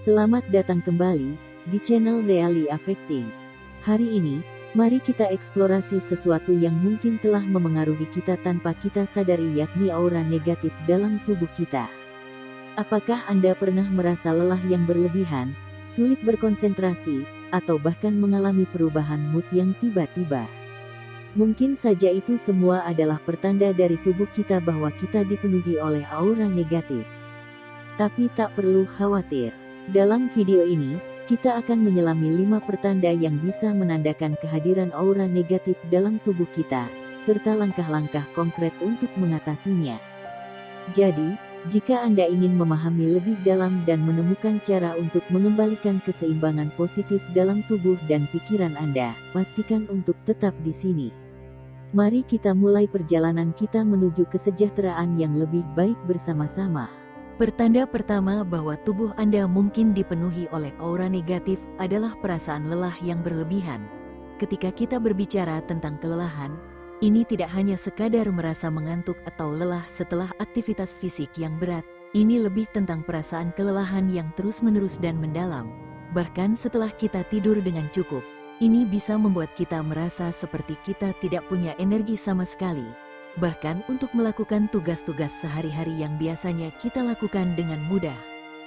Selamat datang kembali di channel Really Affecting. Hari ini, mari kita eksplorasi sesuatu yang mungkin telah memengaruhi kita tanpa kita sadari, yakni aura negatif dalam tubuh kita. Apakah Anda pernah merasa lelah yang berlebihan, sulit berkonsentrasi, atau bahkan mengalami perubahan mood yang tiba-tiba? Mungkin saja itu semua adalah pertanda dari tubuh kita bahwa kita dipenuhi oleh aura negatif. Tapi tak perlu khawatir. Dalam video ini, kita akan menyelami 5 pertanda yang bisa menandakan kehadiran aura negatif dalam tubuh kita, serta langkah-langkah konkret untuk mengatasinya. Jadi, jika Anda ingin memahami lebih dalam dan menemukan cara untuk mengembalikan keseimbangan positif dalam tubuh dan pikiran Anda, pastikan untuk tetap di sini. Mari kita mulai perjalanan kita menuju kesejahteraan yang lebih baik bersama-sama. Pertanda pertama bahwa tubuh Anda mungkin dipenuhi oleh aura negatif adalah perasaan lelah yang berlebihan. Ketika kita berbicara tentang kelelahan, ini tidak hanya sekadar merasa mengantuk atau lelah setelah aktivitas fisik yang berat. Ini lebih tentang perasaan kelelahan yang terus-menerus dan mendalam. Bahkan setelah kita tidur dengan cukup, ini bisa membuat kita merasa seperti kita tidak punya energi sama sekali. Bahkan untuk melakukan tugas-tugas sehari-hari yang biasanya kita lakukan dengan mudah.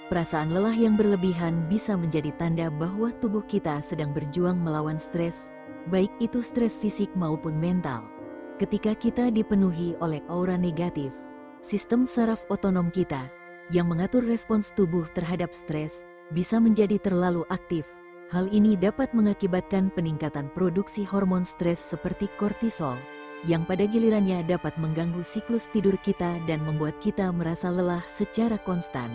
Perasaan lelah yang berlebihan bisa menjadi tanda bahwa tubuh kita sedang berjuang melawan stres, baik itu stres fisik maupun mental. Ketika kita dipenuhi oleh aura negatif, sistem saraf otonom kita, yang mengatur respons tubuh terhadap stres, bisa menjadi terlalu aktif. Hal ini dapat mengakibatkan peningkatan produksi hormon stres seperti kortisol, yang pada gilirannya dapat mengganggu siklus tidur kita dan membuat kita merasa lelah secara konstan.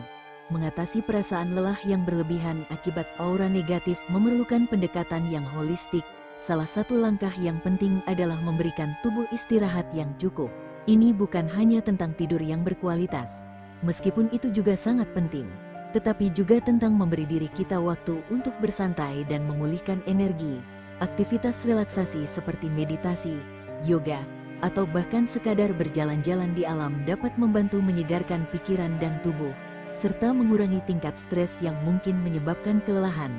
Mengatasi perasaan lelah yang berlebihan akibat aura negatif memerlukan pendekatan yang holistik. Salah satu langkah yang penting adalah memberikan tubuh istirahat yang cukup. Ini bukan hanya tentang tidur yang berkualitas, meskipun itu juga sangat penting, tetapi juga tentang memberi diri kita waktu untuk bersantai dan memulihkan energi. Aktivitas relaksasi seperti meditasi, yoga, atau bahkan sekadar berjalan-jalan di alam dapat membantu menyegarkan pikiran dan tubuh, serta mengurangi tingkat stres yang mungkin menyebabkan kelelahan.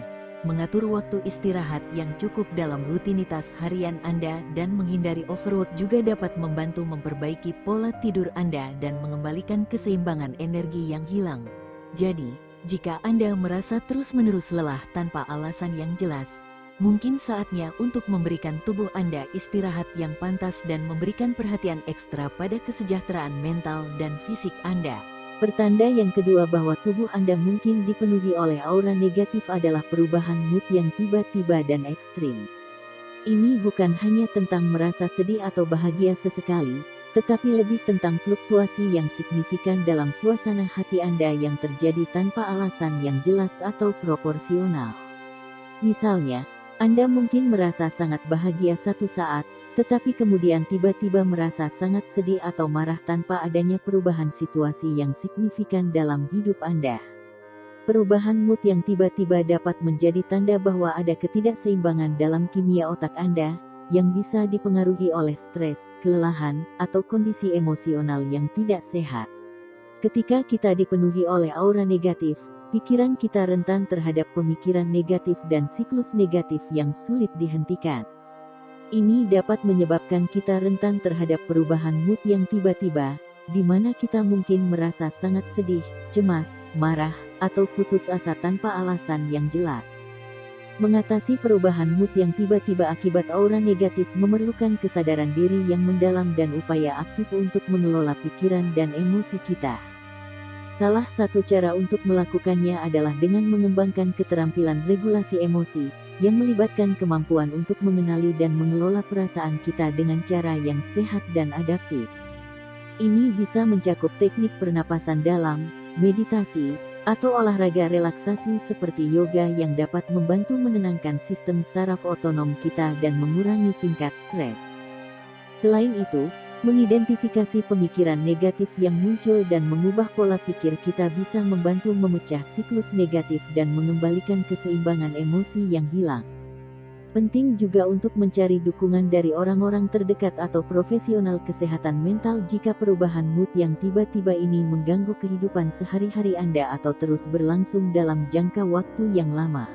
Mengatur waktu istirahat yang cukup dalam rutinitas harian Anda dan menghindari overwork juga dapat membantu memperbaiki pola tidur Anda dan mengembalikan keseimbangan energi yang hilang. Jadi, jika Anda merasa terus-menerus lelah tanpa alasan yang jelas, mungkin saatnya untuk memberikan tubuh Anda istirahat yang pantas dan memberikan perhatian ekstra pada kesejahteraan mental dan fisik Anda. Pertanda yang kedua bahwa tubuh Anda mungkin dipenuhi oleh aura negatif adalah perubahan mood yang tiba-tiba dan ekstrim. Ini bukan hanya tentang merasa sedih atau bahagia sesekali, tetapi lebih tentang fluktuasi yang signifikan dalam suasana hati Anda yang terjadi tanpa alasan yang jelas atau proporsional. Misalnya, Anda mungkin merasa sangat bahagia satu saat, tetapi kemudian tiba-tiba merasa sangat sedih atau marah tanpa adanya perubahan situasi yang signifikan dalam hidup Anda. Perubahan mood yang tiba-tiba dapat menjadi tanda bahwa ada ketidakseimbangan dalam kimia otak Anda, yang bisa dipengaruhi oleh stres, kelelahan, atau kondisi emosional yang tidak sehat. Ketika kita dipenuhi oleh aura negatif, pikiran kita rentan terhadap pemikiran negatif dan siklus negatif yang sulit dihentikan. Ini dapat menyebabkan kita rentan terhadap perubahan mood yang tiba-tiba, di mana kita mungkin merasa sangat sedih, cemas, marah, atau putus asa tanpa alasan yang jelas. Mengatasi perubahan mood yang tiba-tiba akibat aura negatif memerlukan kesadaran diri yang mendalam dan upaya aktif untuk mengelola pikiran dan emosi kita. Salah satu cara untuk melakukannya adalah dengan mengembangkan keterampilan regulasi emosi, yang melibatkan kemampuan untuk mengenali dan mengelola perasaan kita dengan cara yang sehat dan adaptif. Ini bisa mencakup teknik pernapasan dalam, meditasi, atau olahraga relaksasi seperti yoga yang dapat membantu menenangkan sistem saraf otonom kita dan mengurangi tingkat stres. Selain itu, mengidentifikasi pemikiran negatif yang muncul dan mengubah pola pikir kita bisa membantu memecah siklus negatif dan mengembalikan keseimbangan emosi yang hilang. Penting juga untuk mencari dukungan dari orang-orang terdekat atau profesional kesehatan mental jika perubahan mood yang tiba-tiba ini mengganggu kehidupan sehari-hari Anda atau terus berlangsung dalam jangka waktu yang lama.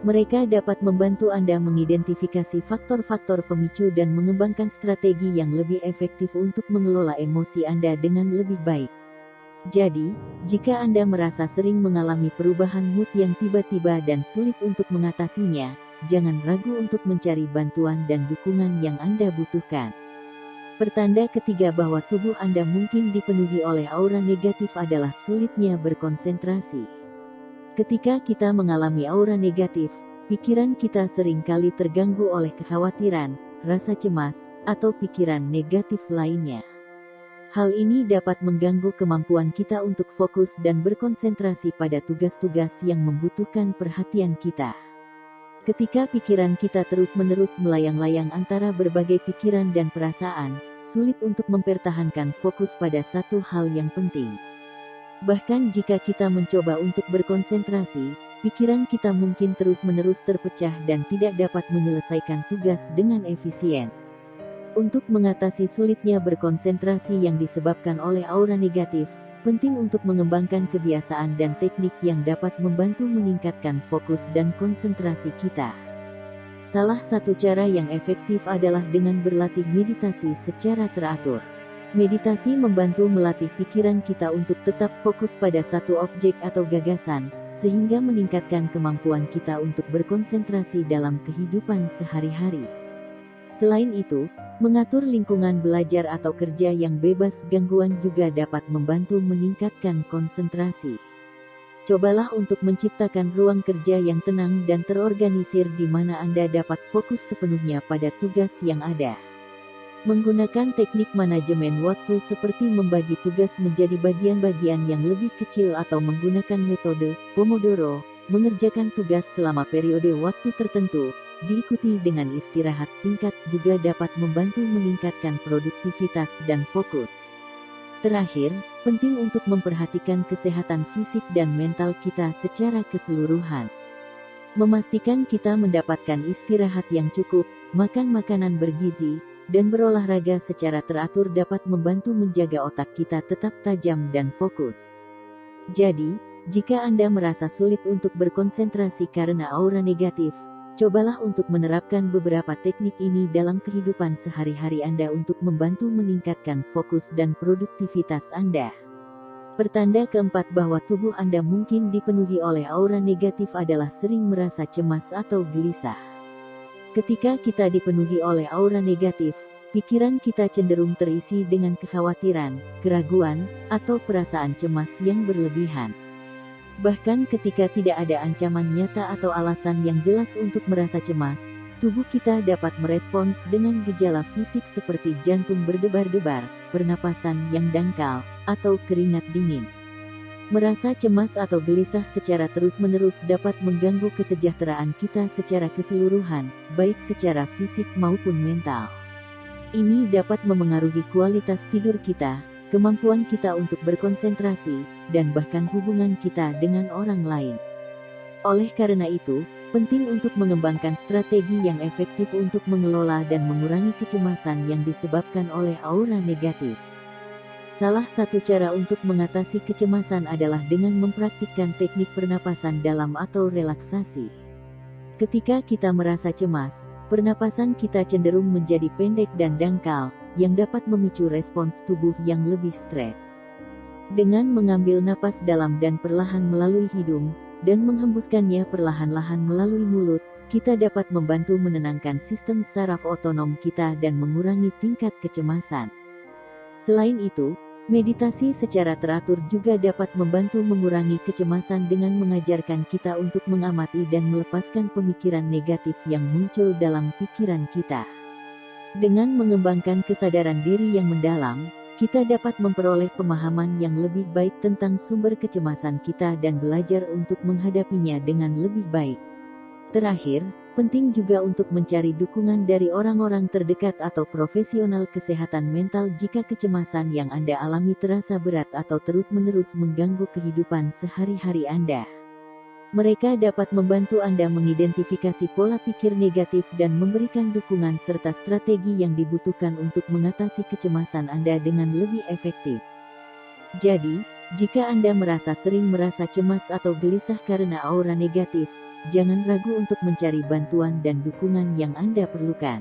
Mereka dapat membantu Anda mengidentifikasi faktor-faktor pemicu dan mengembangkan strategi yang lebih efektif untuk mengelola emosi Anda dengan lebih baik. Jadi, jika Anda merasa sering mengalami perubahan mood yang tiba-tiba dan sulit untuk mengatasinya, jangan ragu untuk mencari bantuan dan dukungan yang Anda butuhkan. Pertanda ketiga bahwa tubuh Anda mungkin dipenuhi oleh aura negatif adalah sulitnya berkonsentrasi. Ketika kita mengalami aura negatif, pikiran kita seringkali terganggu oleh kekhawatiran, rasa cemas, atau pikiran negatif lainnya. Hal ini dapat mengganggu kemampuan kita untuk fokus dan berkonsentrasi pada tugas-tugas yang membutuhkan perhatian kita. Ketika pikiran kita terus-menerus melayang-layang antara berbagai pikiran dan perasaan, sulit untuk mempertahankan fokus pada satu hal yang penting. Bahkan jika kita mencoba untuk berkonsentrasi, pikiran kita mungkin terus-menerus terpecah dan tidak dapat menyelesaikan tugas dengan efisien. Untuk mengatasi sulitnya berkonsentrasi yang disebabkan oleh aura negatif, penting untuk mengembangkan kebiasaan dan teknik yang dapat membantu meningkatkan fokus dan konsentrasi kita. Salah satu cara yang efektif adalah dengan berlatih meditasi secara teratur. Meditasi membantu melatih pikiran kita untuk tetap fokus pada satu objek atau gagasan, sehingga meningkatkan kemampuan kita untuk berkonsentrasi dalam kehidupan sehari-hari. Selain itu, mengatur lingkungan belajar atau kerja yang bebas gangguan juga dapat membantu meningkatkan konsentrasi. Cobalah untuk menciptakan ruang kerja yang tenang dan terorganisir di mana Anda dapat fokus sepenuhnya pada tugas yang ada. Menggunakan teknik manajemen waktu seperti membagi tugas menjadi bagian-bagian yang lebih kecil atau menggunakan metode Pomodoro, mengerjakan tugas selama periode waktu tertentu, diikuti dengan istirahat singkat juga dapat membantu meningkatkan produktivitas dan fokus. Terakhir, penting untuk memperhatikan kesehatan fisik dan mental kita secara keseluruhan. Memastikan kita mendapatkan istirahat yang cukup, makan makanan bergizi, dan berolahraga secara teratur dapat membantu menjaga otak kita tetap tajam dan fokus. Jadi, jika Anda merasa sulit untuk berkonsentrasi karena aura negatif, cobalah untuk menerapkan beberapa teknik ini dalam kehidupan sehari-hari Anda untuk membantu meningkatkan fokus dan produktivitas Anda. Pertanda keempat bahwa tubuh Anda mungkin dipenuhi oleh aura negatif adalah sering merasa cemas atau gelisah. Ketika kita dipenuhi oleh aura negatif, pikiran kita cenderung terisi dengan kekhawatiran, keraguan, atau perasaan cemas yang berlebihan. Bahkan ketika tidak ada ancaman nyata atau alasan yang jelas untuk merasa cemas, tubuh kita dapat merespons dengan gejala fisik seperti jantung berdebar-debar, pernapasan yang dangkal, atau keringat dingin. Merasa cemas atau gelisah secara terus-menerus dapat mengganggu kesejahteraan kita secara keseluruhan, baik secara fisik maupun mental. Ini dapat memengaruhi kualitas tidur kita, kemampuan kita untuk berkonsentrasi, dan bahkan hubungan kita dengan orang lain. Oleh karena itu, penting untuk mengembangkan strategi yang efektif untuk mengelola dan mengurangi kecemasan yang disebabkan oleh aura negatif. Salah satu cara untuk mengatasi kecemasan adalah dengan mempraktikkan teknik pernapasan dalam atau relaksasi. Ketika kita merasa cemas, pernapasan kita cenderung menjadi pendek dan dangkal, yang dapat memicu respons tubuh yang lebih stres. Dengan mengambil napas dalam dan perlahan melalui hidung, dan menghembuskannya perlahan-lahan melalui mulut, kita dapat membantu menenangkan sistem saraf otonom kita dan mengurangi tingkat kecemasan. Selain itu, meditasi secara teratur juga dapat membantu mengurangi kecemasan dengan mengajarkan kita untuk mengamati dan melepaskan pemikiran negatif yang muncul dalam pikiran kita. Dengan mengembangkan kesadaran diri yang mendalam, kita dapat memperoleh pemahaman yang lebih baik tentang sumber kecemasan kita dan belajar untuk menghadapinya dengan lebih baik. Terakhir, penting juga untuk mencari dukungan dari orang-orang terdekat atau profesional kesehatan mental jika kecemasan yang Anda alami terasa berat atau terus-menerus mengganggu kehidupan sehari-hari Anda. Mereka dapat membantu Anda mengidentifikasi pola pikir negatif dan memberikan dukungan serta strategi yang dibutuhkan untuk mengatasi kecemasan Anda dengan lebih efektif. Jadi, jika Anda sering merasa cemas atau gelisah karena aura negatif, jangan ragu untuk mencari bantuan dan dukungan yang Anda perlukan.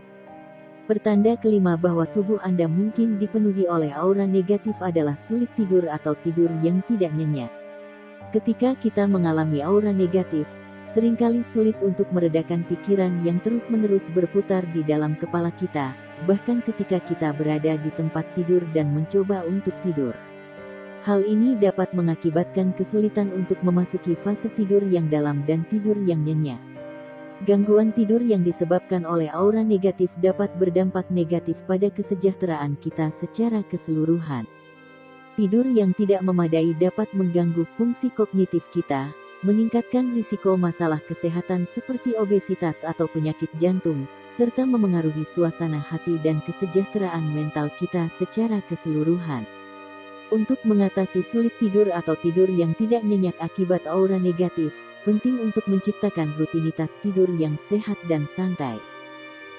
Pertanda kelima bahwa tubuh Anda mungkin dipenuhi oleh aura negatif adalah sulit tidur atau tidur yang tidak nyenyak. Ketika kita mengalami aura negatif, seringkali sulit untuk meredakan pikiran yang terus-menerus berputar di dalam kepala kita, bahkan ketika kita berada di tempat tidur dan mencoba untuk tidur. Hal ini dapat mengakibatkan kesulitan untuk memasuki fase tidur yang dalam dan tidur yang nyenyak. Gangguan tidur yang disebabkan oleh aura negatif dapat berdampak negatif pada kesejahteraan kita secara keseluruhan. Tidur yang tidak memadai dapat mengganggu fungsi kognitif kita, meningkatkan risiko masalah kesehatan seperti obesitas atau penyakit jantung, serta memengaruhi suasana hati dan kesejahteraan mental kita secara keseluruhan. Untuk mengatasi sulit tidur atau tidur yang tidak nyenyak akibat aura negatif, penting untuk menciptakan rutinitas tidur yang sehat dan santai.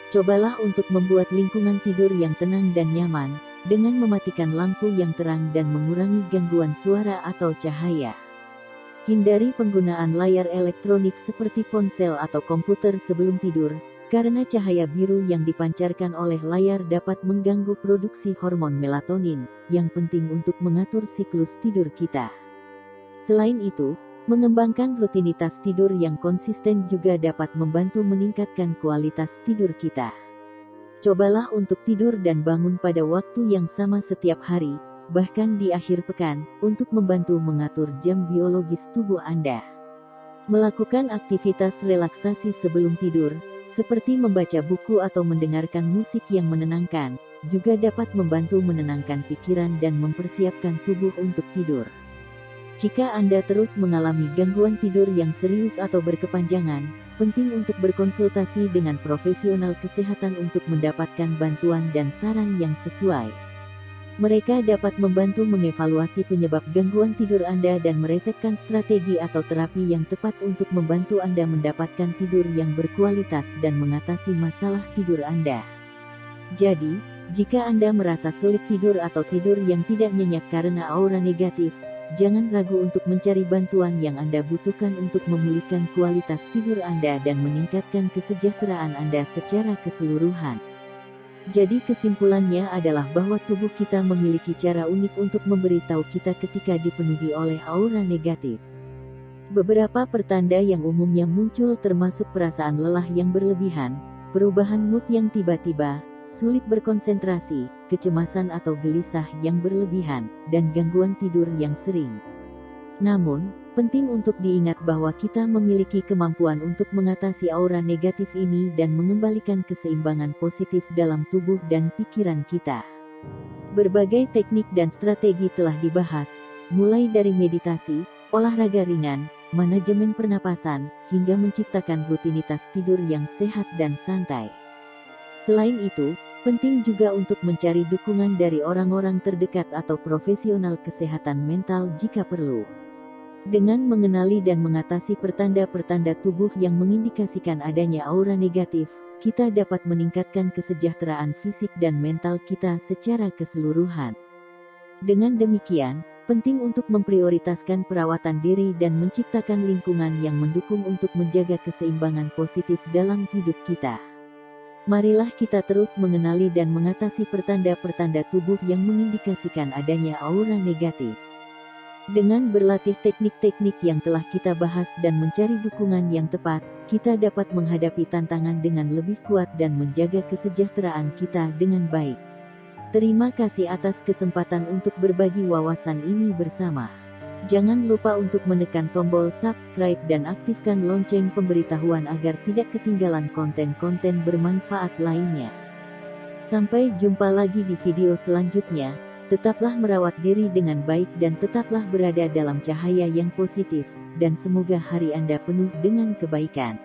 Cobalah untuk membuat lingkungan tidur yang tenang dan nyaman, dengan mematikan lampu yang terang dan mengurangi gangguan suara atau cahaya. Hindari penggunaan layar elektronik seperti ponsel atau komputer sebelum tidur, karena cahaya biru yang dipancarkan oleh layar dapat mengganggu produksi hormon melatonin, yang penting untuk mengatur siklus tidur kita. Selain itu, mengembangkan rutinitas tidur yang konsisten juga dapat membantu meningkatkan kualitas tidur kita. Cobalah untuk tidur dan bangun pada waktu yang sama setiap hari, bahkan di akhir pekan, untuk membantu mengatur jam biologis tubuh Anda. Melakukan aktivitas relaksasi sebelum tidur, seperti membaca buku atau mendengarkan musik yang menenangkan, juga dapat membantu menenangkan pikiran dan mempersiapkan tubuh untuk tidur. Jika Anda terus mengalami gangguan tidur yang serius atau berkepanjangan, penting untuk berkonsultasi dengan profesional kesehatan untuk mendapatkan bantuan dan saran yang sesuai. Mereka dapat membantu mengevaluasi penyebab gangguan tidur Anda dan meresepkan strategi atau terapi yang tepat untuk membantu Anda mendapatkan tidur yang berkualitas dan mengatasi masalah tidur Anda. Jadi, jika Anda merasa sulit tidur atau tidur yang tidak nyenyak karena aura negatif, jangan ragu untuk mencari bantuan yang Anda butuhkan untuk memulihkan kualitas tidur Anda dan meningkatkan kesejahteraan Anda secara keseluruhan. Jadi kesimpulannya adalah bahwa tubuh kita memiliki cara unik untuk memberitahu kita ketika dipenuhi oleh aura negatif. Beberapa pertanda yang umumnya muncul termasuk perasaan lelah yang berlebihan, perubahan mood yang tiba-tiba, sulit berkonsentrasi, kecemasan atau gelisah yang berlebihan, dan gangguan tidur yang sering. Namun, penting untuk diingat bahwa kita memiliki kemampuan untuk mengatasi aura negatif ini dan mengembalikan keseimbangan positif dalam tubuh dan pikiran kita. Berbagai teknik dan strategi telah dibahas, mulai dari meditasi, olahraga ringan, manajemen pernapasan, hingga menciptakan rutinitas tidur yang sehat dan santai. Selain itu, penting juga untuk mencari dukungan dari orang-orang terdekat atau profesional kesehatan mental jika perlu. Dengan mengenali dan mengatasi pertanda-pertanda tubuh yang mengindikasikan adanya aura negatif, kita dapat meningkatkan kesejahteraan fisik dan mental kita secara keseluruhan. Dengan demikian, penting untuk memprioritaskan perawatan diri dan menciptakan lingkungan yang mendukung untuk menjaga keseimbangan positif dalam hidup kita. Marilah kita terus mengenali dan mengatasi pertanda-pertanda tubuh yang mengindikasikan adanya aura negatif. Dengan berlatih teknik-teknik yang telah kita bahas dan mencari dukungan yang tepat, kita dapat menghadapi tantangan dengan lebih kuat dan menjaga kesejahteraan kita dengan baik. Terima kasih atas kesempatan untuk berbagi wawasan ini bersama. Jangan lupa untuk menekan tombol subscribe dan aktifkan lonceng pemberitahuan agar tidak ketinggalan konten-konten bermanfaat lainnya. Sampai jumpa lagi di video selanjutnya. Tetaplah merawat diri dengan baik dan tetaplah berada dalam cahaya yang positif, dan semoga hari Anda penuh dengan kebaikan.